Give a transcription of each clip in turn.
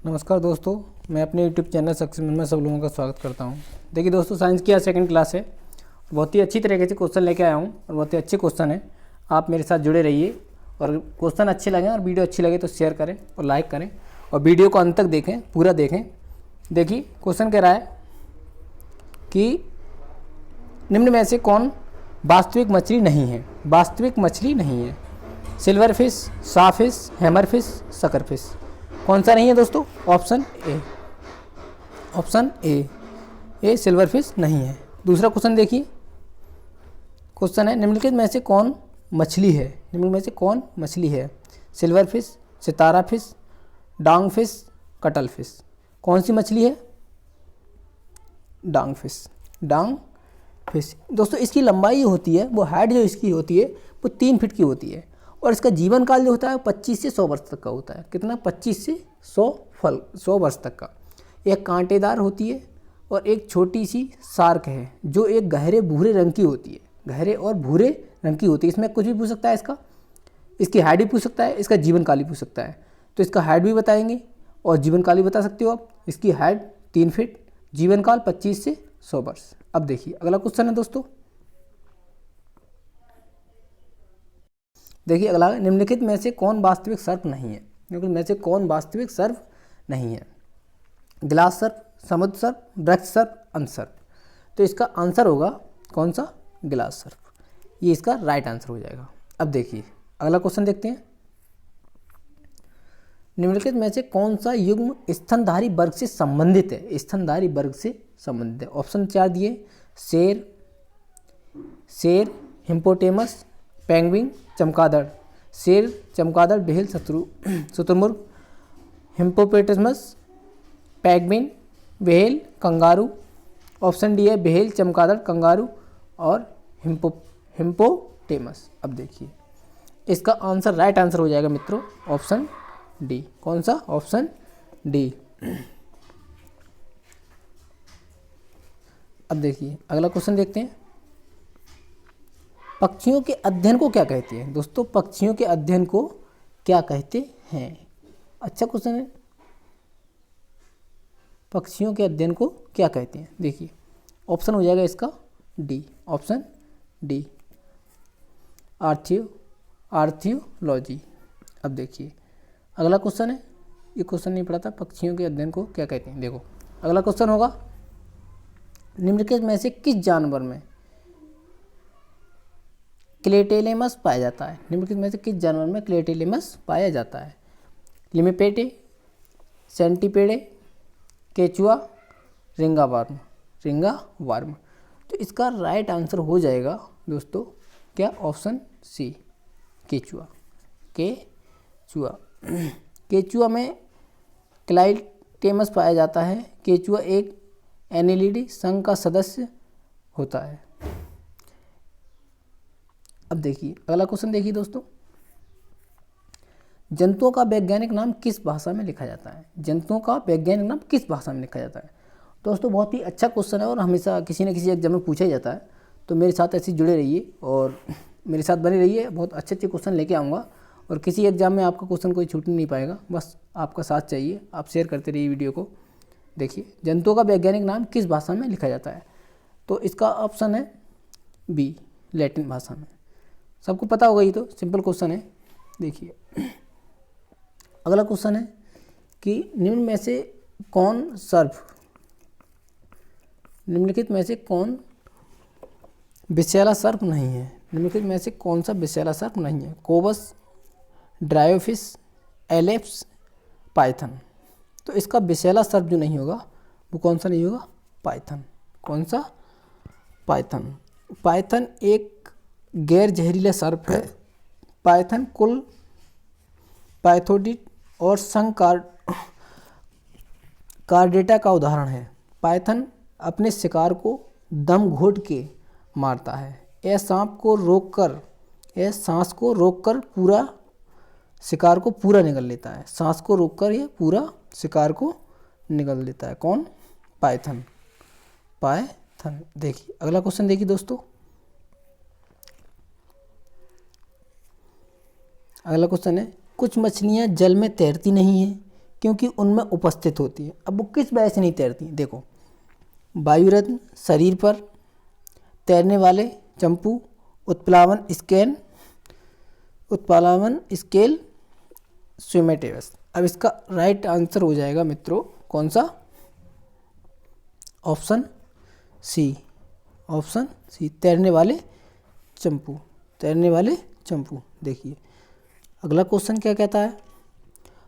नमस्कार दोस्तों, मैं अपने यूट्यूब चैनल सक्सेस में सब लोगों का स्वागत करता हूं। देखिए दोस्तों, साइंस की आज सेकंड क्लास है। बहुत ही अच्छी तरीके से क्वेश्चन लेके आया हूं और बहुत ही अच्छे क्वेश्चन है। आप मेरे साथ जुड़े रहिए और क्वेश्चन अच्छे लगे और वीडियो अच्छी लगे तो शेयर करें और लाइक करें और वीडियो को अंत तक देखें, पूरा देखें। देखिए क्वेश्चन कह रहा है कि निम्न में से कौन वास्तविक मछली नहीं है। वास्तविक मछली नहीं है। सिल्वर फिश, सा fish, hammer fish, sucker fish. कौन सा नहीं है दोस्तों? Option A. Option A silver fish नहीं है। दूसरा क्वेश्चन देखिए। क्वेश्चन है निम्नलिखित में से कौन मछली है। निम्न में से कौन मछली है? सिल्वर फिश, सितारा फिश, डांग फिश, कटल फिश। कौन सी मछली है? डांग फिश। डांग फिश दोस्तों, इसकी लंबाई होती है, वो हाइट जो इसकी होती है वो 3 फीट की होती है और इसका जीवन काल जो होता है 25 से 100 वर्ष तक का होता है। कितना? 25 से 100 वर्ष तक का। एक कांटेदार होती है और एक छोटी सी शार्क है जो एक गहरे भूरे रंग की होती है। गहरे और भूरे रंग की होती है। इसमें कुछ भी पूछ सकता है। इसकी हाइट भी पूछ सकता है, इसका जीवन काल भी पूछ सकता है। तो इसका हाइट भी बताएंगे और जीवन काल भी बता सकते हो आप। इसकी हाइट 3 फीट, जीवन काल 25 से 100 वर्ष। अब देखिए अगला क्वेश्चन है दोस्तों। देखिए अगला, निम्नलिखित में से कौन वास्तविक सर्प नहीं है। निम्नलिखित में से कौन वास्तविक सर्प नहीं है? गिलास सर्प, समुद्र सर्प, वृक्ष सर्प, अंश सर्प। तो इसका आंसर होगा कौन सा? गिलास सर्प। ये इसका राइट आंसर हो जाएगा। अब देखिए अगला क्वेश्चन देखते हैं। निम्नलिखित में से कौन सा युग्म स्तनधारी वर्ग से संबंधित है? स्तनधारी वर्ग से संबंधित है। ऑप्शन 4 दिए। शेर, हिप्पोपोटेमस, पेंगुइन, चमगादड़। शेर, चमगादड़, व्हेल, शुतुरमुर्ग, hippopotamus, penguin, whale, kangaroo. Option D है व्हेल, चमगादड़, कंगारू और हिप्पोपोटेमस। अब देखिए इसका आंसर, राइट आंसर हो जाएगा मित्रों ऑप्शन डी। कौन सा? Option D. अब देखिए अगला क्वेश्चन देखते हैं। पक्षियों के अध्ययन को क्या कहते हैं? दोस्तों पक्षियों के अध्ययन को क्या कहते हैं? अच्छा क्वेश्चन है। पक्षियों के अध्ययन को क्या कहते हैं? देखिए ऑप्शन हो जाएगा इसका डी। Option D, आर्थियोलॉजी। अब देखिए अगला क्वेश्चन है। ये क्वेश्चन नहीं पढ़ा था। पक्षियों के अध्ययन को क्या कहते हैं? देखो अगला क्वेश्चन होगा, निम्नलिखित में से किस जानवर में क्लेटेलेमस पाया जाता है? निम्नलिखित में से किस जानवर में क्लेटेलेमस पाया जाता है? लिमिपेटे, सेंटीपेडे, केचुआ, रिंगा वार्म। तो इसका राइट आंसर हो जाएगा दोस्तों क्या? ऑप्शन सी, केचुआ। केचुआ में क्लाइटेमस पाया जाता है। केचुआ एक एनिलिडी संघ का सदस्य होता है। अब देखिए अगला क्वेश्चन देखिए दोस्तों। जंतुओं का वैज्ञानिक नाम किस भाषा में लिखा जाता है? जंतुओं का वैज्ञानिक नाम किस भाषा में लिखा जाता है? दोस्तों बहुत ही अच्छा क्वेश्चन है और हमेशा किसी न किसी एग्जाम में पूछा ही जाता है। तो मेरे साथ ऐसे जुड़े रहिए और मेरे साथ बने रहिए। बहुत अच्छे अच्छे क्वेश्चन लेके आऊँगा और किसी एग्जाम में आपका क्वेश्चन कोई छूट नहीं पाएगा। बस आपका साथ चाहिए, आप शेयर करते रहिए वीडियो को। देखिए जंतुओं का वैज्ञानिक नाम किस भाषा में लिखा जाता है? तो इसका ऑप्शन है बी, लैटिन भाषा में। सबको पता होगा, ये तो सिंपल क्वेश्चन है। देखिए अगला क्वेश्चन है कि निम्न में से कौन सर्प, निम्नलिखित में से कौन विषैला सर्प नहीं है? निम्नलिखित में से कौन सा विषैला सर्प नहीं है? कोबस, ड्रायोफिश, एलेप्स, पाइथन। तो इसका विषैला सर्प जो नहीं होगा वो कौन सा नहीं होगा? पाइथन। कौन सा? पाइथन। पाइथन एक गैर जहरीला सर्प है। पाइथन कुल पाइथोडिट और संघ कार्डेटा का उदाहरण है। पाइथन अपने शिकार को दम घोट के मारता है। यह सांस को रोककर पूरा शिकार को पूरा निगल लेता है। सांस को रोककर यह पूरा शिकार को निगल लेता है। कौन? पाइथन। देखिए अगला क्वेश्चन देखिए दोस्तों। अगला क्वेश्चन है, कुछ मछलियाँ जल में तैरती नहीं हैं, क्योंकि उनमें उपस्थित होती है। अब वो किस वजह से नहीं तैरती? देखो, वायुरत्न शरीर पर, तैरने वाले चंपू, उत्प्लावन स्केल स्विमेटिवस। अब इसका राइट आंसर हो जाएगा मित्रों कौन सा? ऑप्शन सी, तैरने वाले चंपू, देखिए अगला क्वेश्चन क्या कहता है,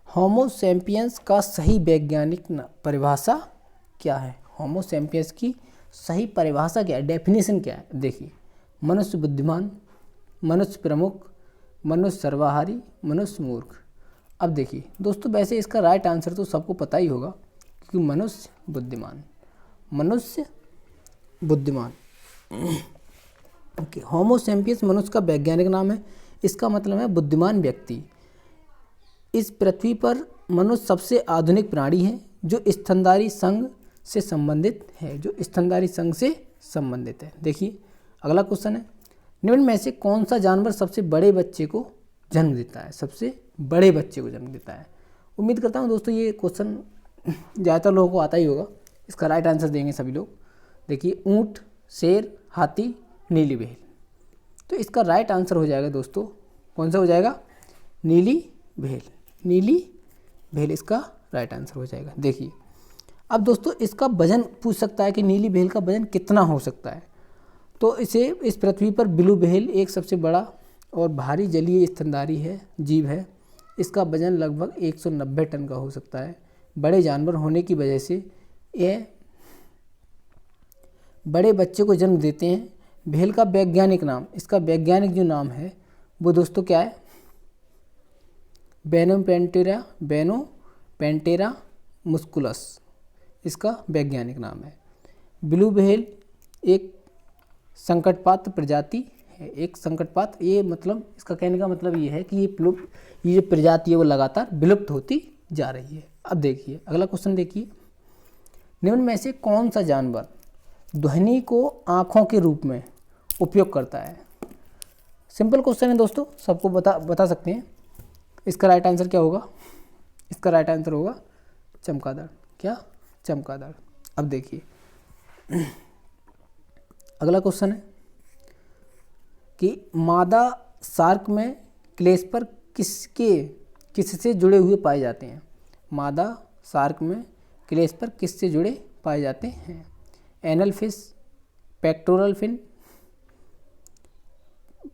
होमो सैपियंस का सही वैज्ञानिक परिभाषा क्या है? होमो सैपियंस की सही परिभाषा क्या है, डेफिनेशन क्या है? देखिए, मनुष्य बुद्धिमान, मनुष्य प्रमुख, मनुष्य सर्वाहारी, मनुष्य मूर्ख। अब देखिए दोस्तों, वैसे इसका राइट आंसर तो सबको पता ही होगा, क्योंकि मनुष्य बुद्धिमान। ओके, होमो सैपियंस मनुष्य का वैज्ञानिक नाम है। इसका मतलब है बुद्धिमान व्यक्ति। इस पृथ्वी पर मनुष्य सबसे आधुनिक प्राणी है जो स्तनधारी संघ से संबंधित है। देखिए अगला क्वेश्चन है, निम्न में से कौन सा जानवर सबसे बड़े बच्चे को जन्म देता है? उम्मीद करता हूँ दोस्तों ये क्वेश्चन ज़्यादातर लोगों को आता ही होगा। इसका राइट आंसर देंगे सभी लोग। देखिए, ऊंट, शेर, हाथी, नीली व्हेल। तो इसका राइट आंसर हो जाएगा दोस्तों, कौन सा हो जाएगा? नीली व्हेल इसका राइट आंसर हो जाएगा। देखिए अब दोस्तों, इसका वजन पूछ सकता है कि नीली व्हेल का वजन कितना हो सकता है। तो इस पृथ्वी पर ब्लू व्हेल एक सबसे बड़ा और भारी जलीय स्तनधारी जीव है। इसका वजन लगभग 190 टन का हो सकता है। बड़े जानवर होने की वजह से यह बड़े बच्चे को जन्म देते हैं। व्हेल का वैज्ञानिक नाम, इसका वैज्ञानिक जो नाम है वो दोस्तों क्या है? बेनोपेंटेरा मुस्कुलस इसका वैज्ञानिक नाम है। ब्लू व्हेल एक संकटपात्र प्रजाति है। ये मतलब, इसका कहने का मतलब ये है कि ये जो प्रजाति है वो लगातार विलुप्त होती जा रही है। अब देखिए अगला क्वेश्चन, देखिए, निम्न में से कौन सा जानवर ध्वनि को आँखों के रूप में उपयोग करता है? सिंपल क्वेश्चन है दोस्तों, सबको बता सकते हैं। इसका राइट आंसर क्या होगा? इसका राइट आंसर होगा चमगादड़। क्या? चमगादड़। अब देखिए अगला क्वेश्चन है कि मादा शार्क में क्लेस्पर किससे जुड़े हुए पाए जाते हैं? मादा शार्क में क्लेस्पर किससे जुड़े पाए जाते हैं? एनल फिश, पेक्टोरल फिन,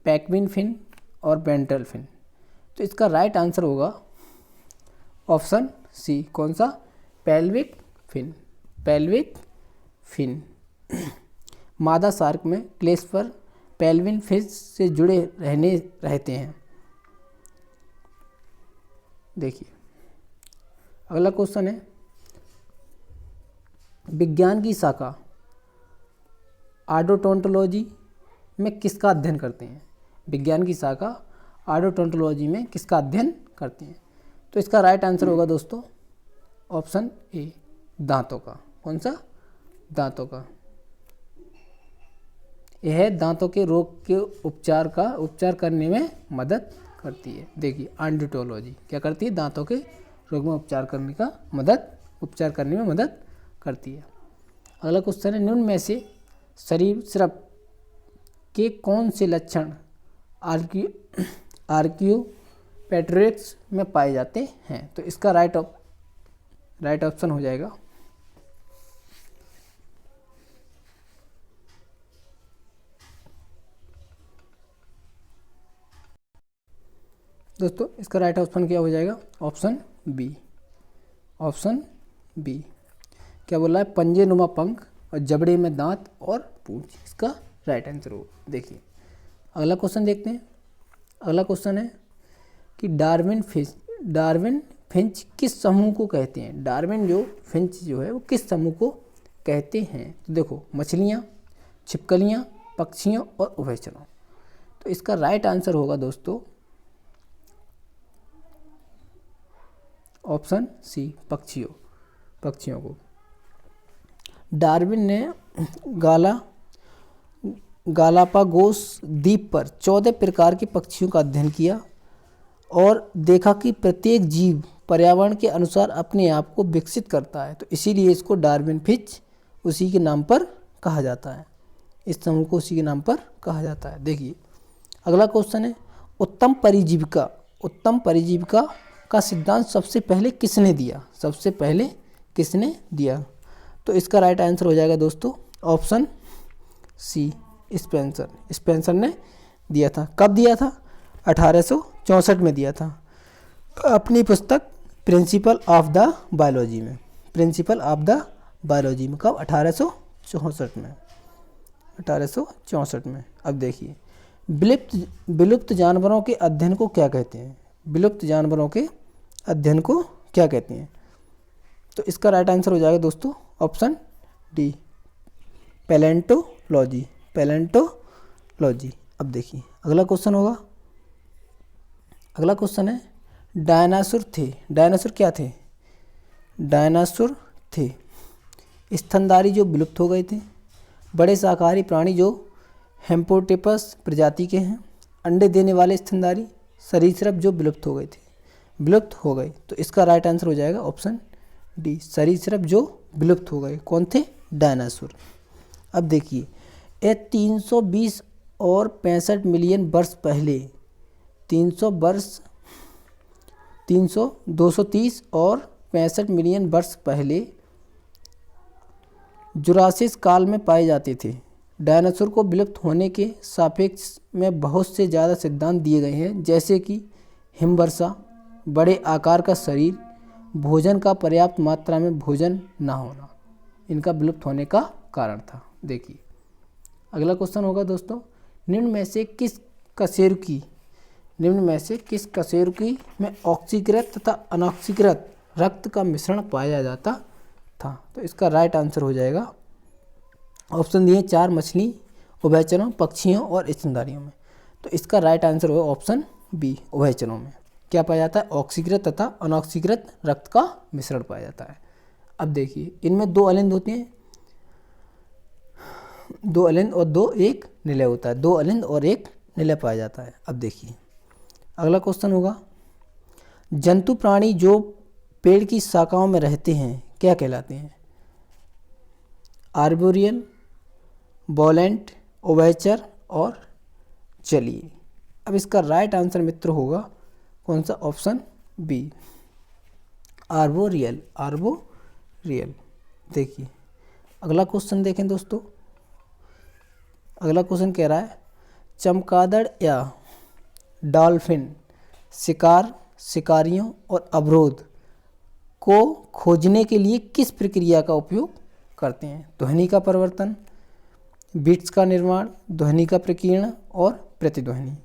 पैक्विन फिन और वेंट्रल फिन। तो इसका राइट आंसर होगा ऑप्शन सी, कौन सा? Pelvic fin. मादा शार्क में क्लेस्पर पेल्विन फिश से जुड़े रहते हैं। देखिए अगला क्वेश्चन है, विज्ञान की शाखा ऑडोंटोलॉजी में किसका अध्ययन करते हैं? विज्ञान की शाखा ऑडोंटोलॉजी में किसका अध्ययन करते हैं? तो इसका राइट आंसर होगा दोस्तों ऑप्शन ए, दांतों का। कौन सा? दांतों का। यह दांतों के रोग के उपचार करने में मदद करती है। देखिए ऑडोंटोलॉजी क्या करती है? दांतों के रोग में उपचार करने में मदद करती है। अगला क्वेश्चन है, निम्न में से शरीर स्राव के कौन से लक्षण आर्कियोपेट्रिक्स में पाए जाते हैं? तो इसका राइट ऑप्शन हो जाएगा दोस्तों, इसका राइट ऑप्शन क्या हो जाएगा? Option B. क्या बोला है? पंजे नुमा पंख और जबड़े में दांत और पूंछ, इसका राइट आंसर हो। देखिए अगला क्वेश्चन देखते हैं। अगला क्वेश्चन है कि डार्विन फिंच किस समूह को कहते हैं? डार्विन फिंच है वो किस समूह को कहते हैं? तो देखो, मछलियाँ, छिपकलियाँ, पक्षियों और उभयचरों। तो इसका राइट आंसर होगा दोस्तों ऑप्शन सी, पक्षियों को। डार्विन ने गालापागोस द्वीप पर 14 प्रकार के पक्षियों का अध्ययन किया और देखा कि प्रत्येक जीव पर्यावरण के अनुसार अपने आप को विकसित करता है, तो इसीलिए इसको डार्विन फिंच उसी के नाम पर कहा जाता है। इस समूह को उसी के नाम पर कहा जाता है। देखिए अगला क्वेश्चन है, उत्तम परिजीविका। उत्तम परिजीविका का सिद्धांत सबसे पहले किसने दिया? सबसे पहले किसने दिया? तो इसका राइट आंसर हो जाएगा दोस्तों ऑप्शन सी, स्पेंसर। स्पेंसर ने दिया था। कब दिया था? 1864 में दिया था, अपनी पुस्तक प्रिंसिपल ऑफ द बायोलॉजी में। प्रिंसिपल ऑफ द बायोलॉजी में कब? 1864 में। 1864 में। अब देखिए विलुप्त जानवरों के अध्ययन को क्या कहते हैं? विलुप्त जानवरों के अध्ययन को क्या कहते हैं? तो इसका राइट आंसर हो जाएगा दोस्तों ऑप्शन डी, पैलेंटोलॉजी। पैलेंटोलॉजी। अब देखिए अगला क्वेश्चन होगा। अगला क्वेश्चन है, डायनासोर थे। डायनासोर क्या थे? डायनासोर थे स्तनधारी जो विलुप्त हो गए थे, बड़े शाकाहारी प्राणी जो हेम्पोटेपस प्रजाति के हैं, अंडे देने वाले स्तनधारी सरीसृप जो विलुप्त हो गए थे, विलुप्त हो गए। तो इसका राइट आंसर हो जाएगा ऑप्शन डी, सरीसृप जो विलुप्त हो गए। कौन थे? डायनासोर। अब देखिए ये 320 और 65 मिलियन वर्ष पहले, 230 और 65 मिलियन वर्ष पहले जुरासिक काल में पाए जाते थे। डायनासोर को विलुप्त होने के सापेक्ष में बहुत से ज़्यादा सिद्धांत दिए गए हैं, जैसे कि हिमवर्षा, बड़े आकार का शरीर, भोजन का पर्याप्त मात्रा में भोजन न होना इनका विलुप्त होने का कारण था। देखिए अगला क्वेश्चन होगा दोस्तों, निम्न में से किस कशेरुकी में ऑक्सीकृत तथा अनऑक्सीकृत रक्त का मिश्रण पाया जाता था? तो इसका राइट आंसर हो जाएगा ऑप्शन दिए 4 मछली, उभयचरों, पक्षियों और स्तनधारियों में। तो इसका राइट आंसर होगा ऑप्शन बी, उभयचरों में क्या पाया जाता है? ऑक्सीकृत तथा अनऑक्सीकृत रक्त का मिश्रण पाया जाता है। अब देखिए इनमें 2 अलिंद होते हैं, 2 अलिंद और 2 एक निलय होता है, 2 अलिंद और 1 निलय पाया जाता है। अब देखिए अगला क्वेश्चन होगा, जंतु प्राणी जो पेड़ की शाखाओं में रहते हैं क्या कहलाते हैं? आर्बोरियल, वोलेंट, उभयचर और जलीय। अब इसका राइट आंसर मित्र होगा कौन सा? Option B, arboreal. आर्बोरियल। देखिए अगला क्वेश्चन देखें दोस्तों। अगला क्वेश्चन कह रहा है, चमगादड़ या डॉल्फिन शिकारियों और अवरोध को खोजने के लिए किस प्रक्रिया का उपयोग करते हैं? ध्वनि का परिवर्तन, बीट्स का निर्माण, ध्वनि का प्रकीर्णन और प्रतिध्वनि।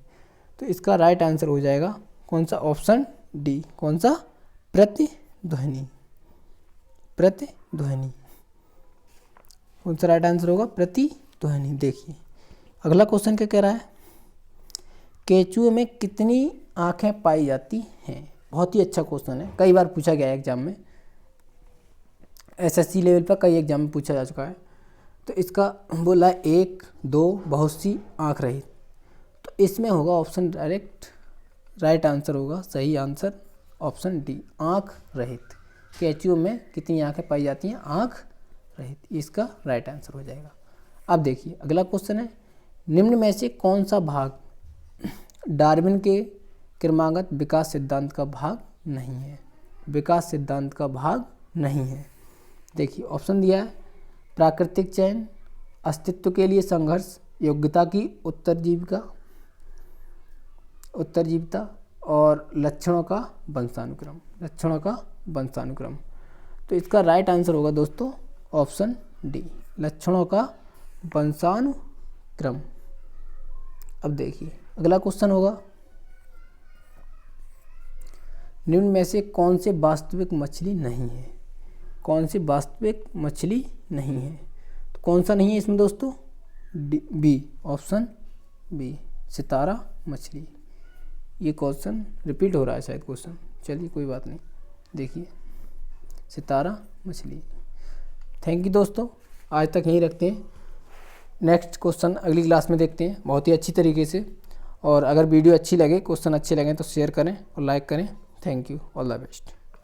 तो इसका राइट आंसर हो जाएगा कौन सा? ऑप्शन डी, कौन सा? प्रतिध्वनि। प्रतिध्वनि। कौन सा राइट आंसर होगा? प्रतिध्वनि। देखिए अगला क्वेश्चन क्या कह रहा है, केंचुए में कितनी आंखें पाई जाती हैं? बहुत ही अच्छा क्वेश्चन है, कई बार पूछा गया है एग्जाम में, एसएससी लेवल पर कई एग्जाम में पूछा जा चुका है। तो इसका बोला 1, 2 बहुत सी आँख रहित। तो इसमें होगा ऑप्शन डायरेक्ट राइट आंसर होगा, सही आंसर ऑप्शन डी, आँख रहित। केंचुए में कितनी आँखें पाई जाती हैं? आँख रहित। इसका राइट आंसर हो जाएगा। अब देखिए अगला क्वेश्चन है, निम्न में से कौन सा भाग डार्विन के क्रमागत विकास सिद्धांत का भाग नहीं है? विकास सिद्धांत का भाग नहीं है। देखिए ऑप्शन दिया है, प्राकृतिक चयन, अस्तित्व के लिए संघर्ष, योग्यता की उत्तरजीविता और लक्षणों का वंशानुक्रम। लक्षणों का वंशानुक्रम। तो इसका राइट आंसर होगा दोस्तों ऑप्शन डी, लक्षणों का वंशानुक्रम। अब देखिए अगला क्वेश्चन होगा, निम्न में से कौन से वास्तविक मछली नहीं है? कौन सी वास्तविक मछली नहीं है? तो कौन सा नहीं है इसमें दोस्तों? बी, ऑप्शन बी, सितारा मछली। ये क्वेश्चन रिपीट हो रहा है शायद क्वेश्चन, चलिए कोई बात नहीं। देखिए सितारा मछली। थैंक यू दोस्तों, आज तक यहीं रखते हैं, नेक्स्ट क्वेश्चन अगली क्लास में देखते हैं बहुत ही अच्छी तरीके से। और अगर वीडियो अच्छी लगे, क्वेश्चन अच्छे लगे तो शेयर करें और लाइक करें। Thank you, all the best.